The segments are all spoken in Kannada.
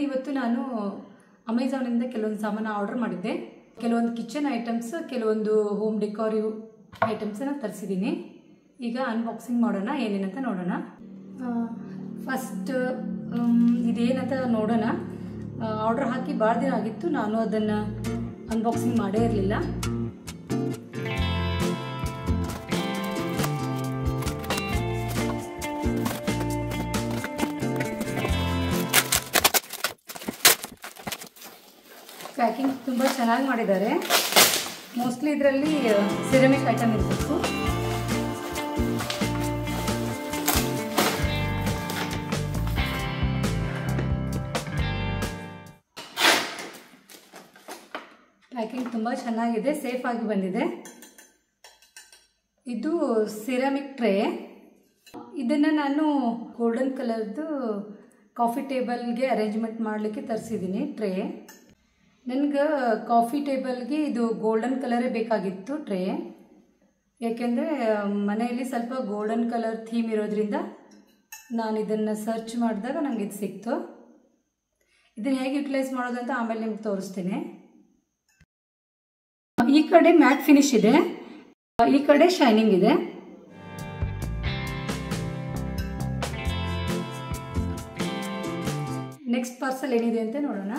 ಇವತ್ತು ನಾನು ಅಮೆಜಾನಿಂದ ಕೆಲವೊಂದು ಸಾಮಾನು ಆರ್ಡರ್ ಮಾಡಿದ್ದೆ. ಕೆಲವೊಂದು ಕಿಚನ್ ಐಟಮ್ಸ್, ಕೆಲವೊಂದು ಹೋಮ್ ಡೆಕೋರೇಟಿವ್ ಐಟಮ್ಸನ್ನು ತರಿಸಿದ್ದೀನಿ. ಈಗ ಅನ್ಬಾಕ್ಸಿಂಗ್ ಮಾಡೋಣ, ಏನೇನಂತ ನೋಡೋಣ. ಫಸ್ಟ್ ಇದೇನಂತ ನೋಡೋಣ. ಆರ್ಡರ್ ಹಾಕಿ ಭಾಳ ದಿನ ಆಗಿತ್ತು, ನಾನು ಅದನ್ನು ಅನ್ಬಾಕ್ಸಿಂಗ್ ಮಾಡೇ ಇರಲಿಲ್ಲ. ಪ್ಯಾಕಿಂಗ್ ತುಂಬ ಚೆನ್ನಾಗಿ ಮಾಡಿದ್ದಾರೆ. ಮೋಸ್ಟ್ಲಿ ಇದರಲ್ಲಿ ಸಿರಮಿಕ್ ಐಟಮ್ ಇರಬೇಕು. ಪ್ಯಾಕಿಂಗ್ ತುಂಬ ಚೆನ್ನಾಗಿದೆ, ಸೇಫ್ ಆಗಿ ಬಂದಿದೆ. ಇದು ಸಿರಮಿಕ್ ಟ್ರೇ. ಇದನ್ನು ನಾನು ಗೋಲ್ಡನ್ ಕಲರ್ದು ಕಾಫಿ ಟೇಬಲ್ಗೆ ಅರೇಂಜ್ಮೆಂಟ್ ಮಾಡಲಿಕ್ಕೆ ತರಿಸಿದ್ದೀನಿ ಟ್ರೇ. ನನಗೆ ಕಾಫಿ ಟೇಬಲ್ಗೆ ಇದು ಗೋಲ್ಡನ್ ಕಲರೇ ಬೇಕಾಗಿತ್ತು ಟ್ರೇ. ಏಕೆಂದರೆ ಮನೆಯಲ್ಲಿ ಸ್ವಲ್ಪ ಗೋಲ್ಡನ್ ಕಲರ್ ಥೀಮ್ ಇರೋದ್ರಿಂದ ನಾನು ಇದನ್ನು ಸರ್ಚ್ ಮಾಡಿದಾಗ ನನಗೆ ಇದು ಸಿಕ್ತು. ಇದನ್ನು ಹೇಗೆ ಯುಟಿಲೈಸ್ ಮಾಡೋದು ಅಂತ ಆಮೇಲೆ ನಿಮ್ಗೆ ತೋರಿಸ್ತೀನಿ. ಈ ಕಡೆ ಮ್ಯಾಟ್ ಫಿನಿಶ್ ಇದೆ, ಈ ಕಡೆ ಶೈನಿಂಗ್ ಇದೆ. ನೆಕ್ಸ್ಟ್ ಪಾರ್ಸಲ್ ಏನಿದೆ ಅಂತ ನೋಡೋಣ.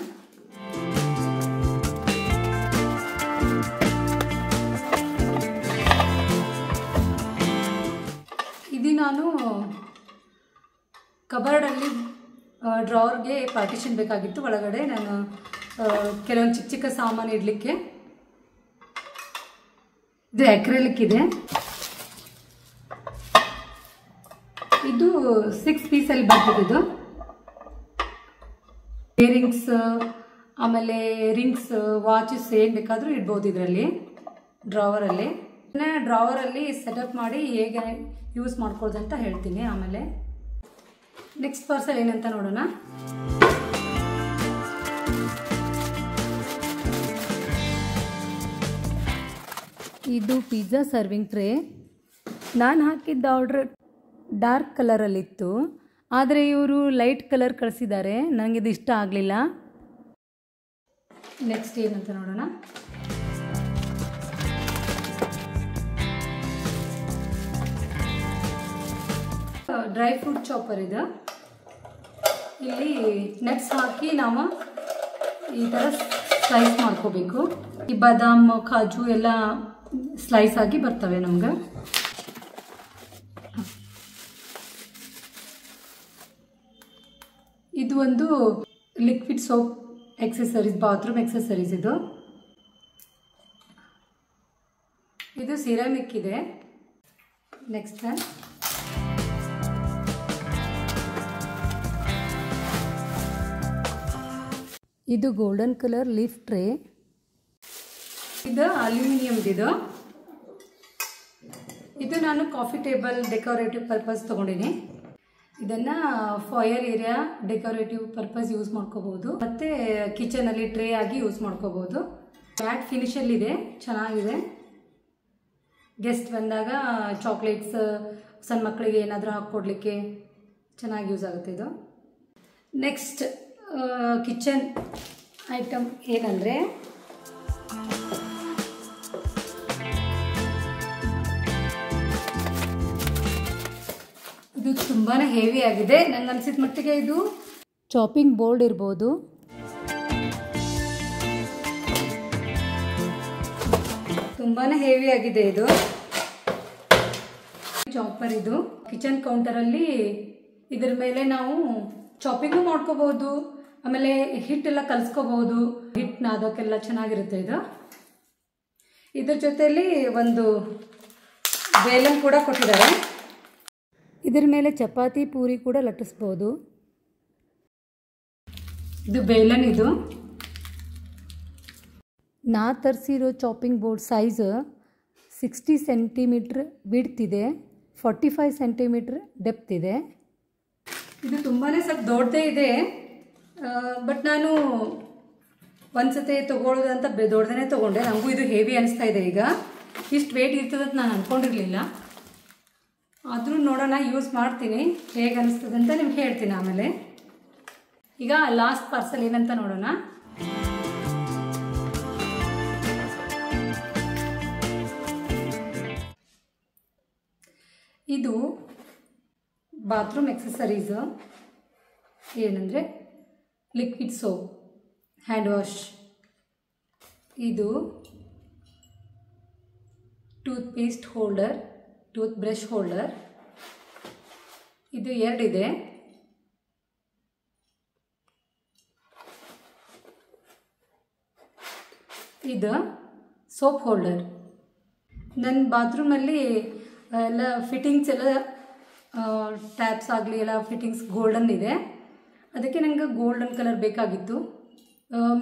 ಇದು ನಾನು ಕಬರ್ಡಲ್ಲಿ ಡ್ರಾವರ್ಗೆ ಪಾರ್ಟಿಷನ್ ಬೇಕಾಗಿತ್ತು. ಒಳಗಡೆ ನಾನು ಕೆಲವೊಂದು ಚಿಕ್ಕ ಚಿಕ್ಕ ಸಾಮಾನು ಇಡಲಿಕ್ಕೆ. ಇದು ಅಕ್ರಿಲಿಕ್ ಇದೆ. ಇದು 6 ಪೀಸಲ್ಲಿ ಬರ್ತಿದ್ದು. ಇಯರಿಂಗ್ಸ್, ಆಮೇಲೆ ರಿಂಗ್ಸ್, ವಾಚಸ್ ಏನು ಬೇಕಾದರೂ ಇಡ್ಬೋದು ಇದರಲ್ಲಿ, ಡ್ರಾವರಲ್ಲಿ. ಡ್ರಾವರಲ್ಲಿ ಸೆಟಪ್ ಮಾಡಿ ಹೇಗೆ ಯೂಸ್ ಮಾಡ್ಕೊಳ್ಳೋದು ಅಂತ ಹೇಳ್ತೀನಿ ಆಮೇಲೆ. ನೆಕ್ಸ್ಟ್ ಪಾರ್ಸಲ್ ಏನಂತ ನೋಡೋಣ. ಇದು ಪಿಜ್ಜಾ ಸರ್ವಿಂಗ್ ಟ್ರೇ. ನಾನು ಹಾಕಿದ್ದ ಆರ್ಡ್ರ್ ಡಾರ್ಕ್ ಕಲರಲ್ಲಿತ್ತು, ಆದರೆ ಇವರು ಲೈಟ್ ಕಲರ್ ಕಳಿಸಿದ್ದಾರೆ. ನನಗೆ ಇದು ಇಷ್ಟ ಆಗಲಿಲ್ಲ. ನೆಕ್ಸ್ಟ್ ಏನಂತ ನೋಡೋಣ. ಡ್ರೈ ಫ್ರೂಟ್ ಚಾಪರ್ ಇದು. ಇಲ್ಲಿ ನಟ್ಸ್ ಹಾಕಿ ನಾವು ಈ ಥರ ಸ್ಲೈಸ್ ಮಾಡ್ಕೋಬೇಕು. ಈ ಬಾದಾಮ್, ಕಾಜು ಎಲ್ಲ ಸ್ಲೈಸ್ ಆಗಿ ಬರ್ತವೆ ನಮ್ಗೆ. ಇದು ಒಂದು liquid soap accessories, bathroom accessories. ಇದು ಸಿರಾಮಿಕ್ ಇದೆ. ನೆಕ್ಸ್ಟ್ ಇದು ಗೋಲ್ಡನ್ ಕಲರ್ ಲೀಫ್ ಟ್ರೇ. ಇದು ಅಲ್ಯೂಮಿನಿಯಮ್ದಿದು. ಇದು ನಾನು ಕಾಫಿ ಟೇಬಲ್ ಡೆಕೋರೇಟಿವ್ ಪರ್ಪಸ್ ತೊಗೊಂಡಿನಿ. ಇದನ್ನು fire area decorative purpose use ಮಾಡ್ಕೋಬೋದು, ಮತ್ತು ಕಿಚನಲ್ಲಿ ಟ್ರೇ ಆಗಿ ಯೂಸ್ ಮಾಡ್ಕೋಬೋದು. ಮ್ಯಾಟ್ ಫಿನಿಷಲ್ಲಿದೆ, ಚೆನ್ನಾಗಿದೆ. ಗೆಸ್ಟ್ ಬಂದಾಗ ಚಾಕ್ಲೇಟ್ಸ್, ಸಣ್ಣ ಮಕ್ಕಳಿಗೆ ಏನಾದರೂ ಹಾಕ್ಕೊಡ್ಲಿಕ್ಕೆ ಚೆನ್ನಾಗಿ ಯೂಸ್ ಆಗುತ್ತೆ ಇದು. ನೆಕ್ಸ್ಟ್ ಕಿಚನ್ ಐಟಮ್ ಏನಂದರೆ ಇದು ತುಂಬಾ ಹೆವಿ ಆಗಿದೆ. ನಂಗೆ ಅನಿಸಿದ ಮಟ್ಟಿಗೆ ಇದು ಚಾಪಿಂಗ್ ಬೋರ್ಡ್ ಇರ್ಬೋದು. ತುಂಬಾ ಹೆವಿ ಆಗಿದೆ ಇದು ಚಾಪರ್. ಇದು ಕಿಚನ್ ಕೌಂಟರಲ್ಲಿ ಇದ್ರ ಮೇಲೆ ನಾವು ಚಾಪಿಂಗು ಮಾಡ್ಕೋಬಹುದು, ಆಮೇಲೆ ಹಿಟ್ಟೆಲ್ಲ ಕಲಿಸ್ಕೋಬಹುದು. ಹಿಟ್ಟು ನಾದೋಕ್ಕೆಲ್ಲ ಚೆನ್ನಾಗಿರುತ್ತೆ ಇದು. ಇದ್ರ ಜೊತೆಯಲ್ಲಿ ಒಂದು ಬೇಲನ್ ಕೂಡ ಕೊಟ್ಟಿದ್ದಾರೆ. ಇದ್ರ ಮೇಲೆ ಚಪಾತಿ, ಪೂರಿ ಕೂಡ ಲಟ್ಟಿಸ್ಬೋದು. ಇದು ಬೇಲನ್. ಇದು ನಾ ತರಿಸಿರೋ chopping board size 60 centimetre width ಇದೆ, 45 ಸೆಂಟಿಮೀಟ್ರ್ ಡೆಪ್ತ್ ಇದೆ. ಇದು ತುಂಬಾ ಸ್ವಲ್ಪ ದೊಡ್ಡದೇ ಇದೆ. ಬಟ್ ನಾನು ಒಂದ್ಸತಿ ತೊಗೊಳ್ಳೋದಂತ ದೊಡ್ಡದೇ ತೊಗೊಂಡೆ. ನನಗೂ ಇದು ಹೆವಿ ಅನಿಸ್ತಾ ಇದೆ. ಈಗ ಇಷ್ಟು ವೇಟ್ ಇರ್ತದಂತ ನಾನು ಅಂದ್ಕೊಂಡಿರಲಿಲ್ಲ. ಆದರೂ ನೋಡೋಣ, ಯೂಸ್ ಮಾಡ್ತೀನಿ, ಹೇಗೆ ಅನಿಸ್ತದೆ ಅಂತ ನಿಮ್ಗೆ ಹೇಳ್ತೀನಿ ಆಮೇಲೆ. ಈಗ ಲಾಸ್ಟ್ ಪಾರ್ಸಲ್ ಏನಂತ ನೋಡೋಣ. ಇದು ಬಾತ್ರೂಮ್ ಎಕ್ಸಸರೀಸ್. ಏನಂದರೆ ಲಿಕ್ವಿಡ್ ಸೋಪ್, ಹ್ಯಾಂಡ್ ವಾಶ್, ಇದು tooth paste holder, tooth brush holder, ಇದು 2 ಇದೆ. ಇದು ಸೋಪ್ ಹೋಲ್ಡರ್. ನನ್ನ ಬಾತ್ರೂಮಲ್ಲಿ ಎಲ್ಲ ಫಿಟ್ಟಿಂಗ್ಸ್ ಎಲ್ಲ ಟ್ಯಾಪ್ಸ್ ಆಗಲಿ ಎಲ್ಲ ಫಿಟ್ಟಿಂಗ್ಸ್ ಗೋಲ್ಡನ್ ಇದೆ. ಅದಕ್ಕೆ ನನಗೆ ಗೋಲ್ಡನ್ ಕಲರ್ ಬೇಕಾಗಿತ್ತು.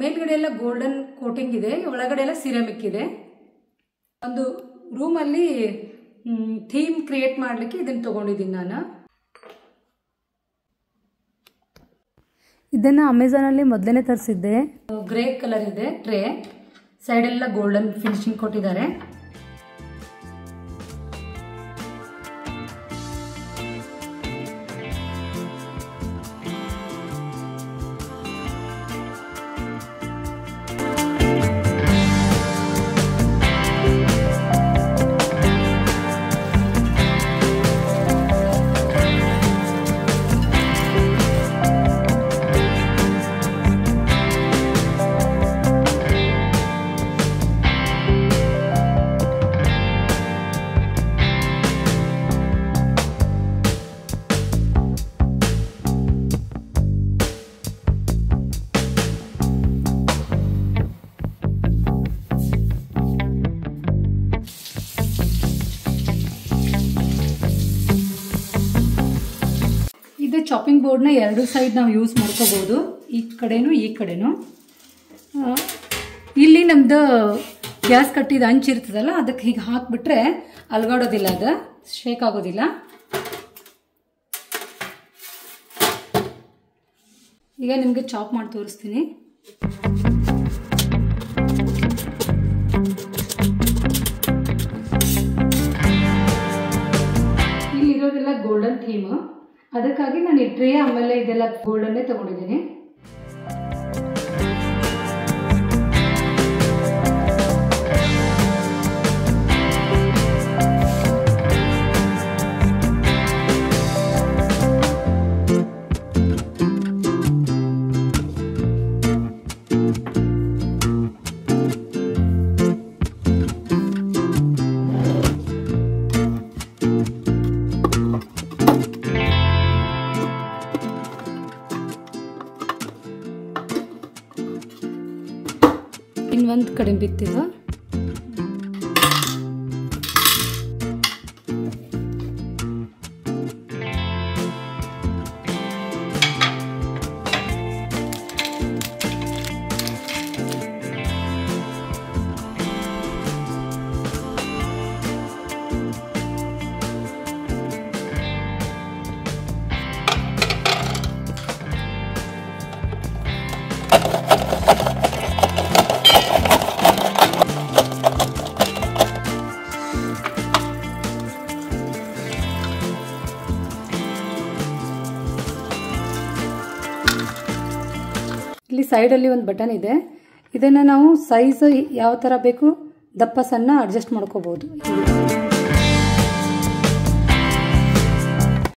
ಮೇಲ್ಗಡೆ ಎಲ್ಲ ಗೋಲ್ಡನ್ ಕೋಟಿಂಗ್ ಇದೆ, ಒಳಗಡೆ ಎಲ್ಲ ಸಿರಾಮಿಕ್ ಇದೆ. ಒಂದು ರೂಮಲ್ಲಿ ಥೀಮ್ ಕ್ರಿಯೇಟ್ ಮಾಡಲಿಕ್ಕೆ ಇದನ್ನು ತೊಗೊಂಡಿದ್ದೀನಿ ನಾನು. ಇದನ್ನು ಅಮೆಝಾನಲ್ಲಿ ಮೊದಲೇ ತರಿಸಿದ್ದೆ. ಗ್ರೇ ಕಲರ್ ಇದೆ ಟ್ರೇ, ಸೈಡೆಲ್ಲ ಗೋಲ್ಡನ್ ಫಿನಿಶಿಂಗ್ ಕೊಟ್ಟಿದ್ದಾರೆ. ಚಾಪಿಂಗ್ ಬೋರ್ಡ್ನ 2 ಸೈಡ್ ನಾವು ಯೂಸ್ ಮಾಡ್ಕೋಬೋದು, ಈ ಕಡೆನೂ ಈ ಕಡೆನೂ. ಇಲ್ಲಿ ನಮ್ಮದು ಗ್ಯಾಸ್ ಕಟ್ಟಿದ ಹಂಚಿರ್ತದಲ್ಲ, ಅದಕ್ಕೆ ಹೀಗೆ ಹಾಕಿಬಿಟ್ರೆ ಅಲ್ಗಾಡೋದಿಲ್ಲ, ಅದು ಶೇಕ್ ಆಗೋದಿಲ್ಲ. ಈಗ ನಿಮಗೆ ಚಾಪ್ ಮಾಡಿ ತೋರಿಸ್ತೀನಿ. ಇಲ್ಲಿರೋದೆಲ್ಲ ಗೋಲ್ಡನ್ ಥೀಮ್, ಅದಕ್ಕಾಗಿ ನಾನು ಈ ಟ್ರೇ ಆಮೇಲೆ ಇದೆಲ್ಲ ಗೋಲ್ಡನ್ನೇ ತಗೊಂಡಿದ್ದೀನಿ. ಇನ್ನೊಂದು ಕಡೆ ಬಿತ್ತಿದ ಇಲ್ಲಿ ಸೈಡಲ್ಲಿ ಒಂದು ಬಟನ್ ಇದೆ. ಇದನ್ನು ನಾವು ಸೈಜ್ ಯಾವ ಥರ ಬೇಕು ದಪ್ಪ ಸಣ್ಣ ಅಡ್ಜಸ್ಟ್ ಮಾಡ್ಕೋಬೋದು.